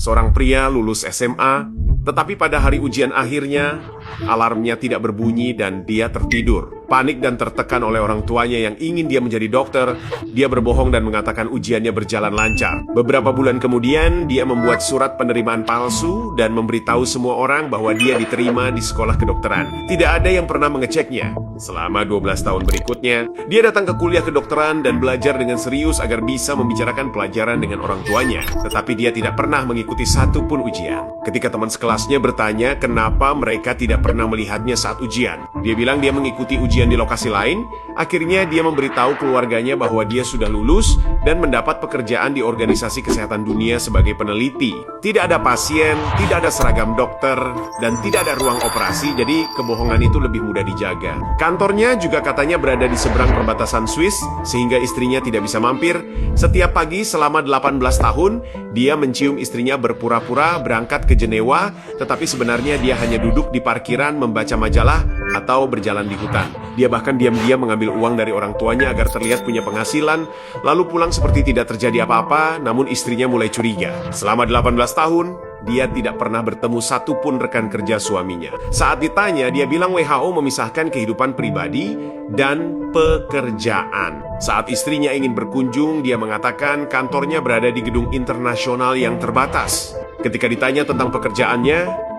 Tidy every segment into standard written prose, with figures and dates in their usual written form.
seorang pria lulus SMA, tetapi pada hari ujian akhirnya, alarmnya tidak berbunyi dan dia tertidur. Panik dan tertekan oleh orang tuanya yang ingin dia menjadi dokter, dia berbohong dan mengatakan ujiannya berjalan lancar. Beberapa bulan kemudian, dia membuat surat penerimaan palsu dan memberitahu semua orang bahwa dia diterima di sekolah kedokteran. Tidak ada yang pernah mengeceknya. Selama 12 tahun berikutnya, dia datang ke kuliah kedokteran dan belajar dengan serius agar bisa membicarakan pelajaran dengan orang tuanya. Tetapi dia tidak pernah mengikuti satu pun ujian. Ketika teman sekelasnya bertanya kenapa mereka tidak pernah melihatnya saat ujian, dia bilang dia mengikuti ujian di lokasi lain. Akhirnya dia memberitahu keluarganya bahwa dia sudah lulus dan mendapat pekerjaan di Organisasi Kesehatan Dunia sebagai peneliti. Tidak ada pasien, tidak ada seragam dokter, dan tidak ada ruang operasi, jadi kebohongan itu lebih mudah dijaga. Kantornya juga katanya berada di seberang perbatasan Swiss, sehingga istrinya tidak bisa mampir. Setiap pagi selama 18 tahun, dia mencium istrinya berpura-pura berangkat ke Jenewa, tetapi sebenarnya dia hanya duduk di parkiran membaca majalah atau berjalan di hutan. Dia bahkan diam-diam mengambil uang dari orang tuanya agar terlihat punya penghasilan, lalu pulang seperti tidak terjadi apa-apa, namun istrinya mulai curiga. Selama 18 tahun, dia tidak pernah bertemu satupun rekan kerja suaminya. Saat ditanya, dia bilang WHO memisahkan kehidupan pribadi dan pekerjaan. Saat istrinya ingin berkunjung, dia mengatakan kantornya berada di gedung internasional yang terbatas. Ketika ditanya tentang pekerjaannya,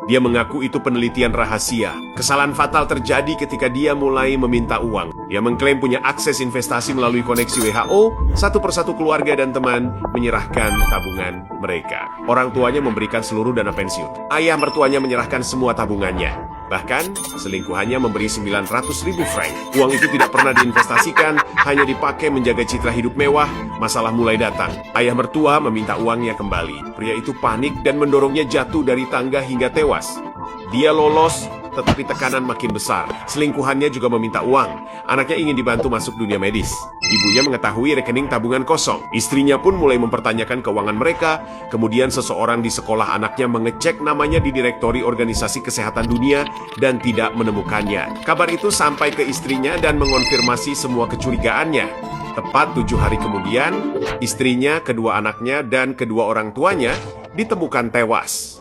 dia mengaku itu penelitian rahasia. Kesalahan fatal terjadi ketika dia mulai meminta uang. Dia mengklaim punya akses investasi melalui koneksi WHO. Satu persatu keluarga dan teman menyerahkan tabungan mereka. Orang tuanya memberikan seluruh dana pensiun. Ayah mertuanya menyerahkan semua tabungannya. Bahkan, selingkuhannya memberi 900.000 franc. Uang itu tidak pernah diinvestasikan, hanya dipakai menjaga citra hidup mewah. Masalah mulai datang. Ayah mertua meminta uangnya kembali. Pria itu panik dan mendorongnya jatuh dari tangga hingga tewas. Dia lolos, tetapi tekanan makin besar. Selingkuhannya juga meminta uang. Anaknya ingin dibantu masuk dunia medis. Ibunya mengetahui rekening tabungan kosong. Istrinya pun mulai mempertanyakan keuangan mereka. Kemudian seseorang di sekolah anaknya mengecek namanya di Direktori Organisasi Kesehatan Dunia dan tidak menemukannya. Kabar itu sampai ke istrinya dan mengonfirmasi semua kecurigaannya. Tepat 7 hari kemudian, istrinya, kedua anaknya, dan kedua orang tuanya ditemukan tewas.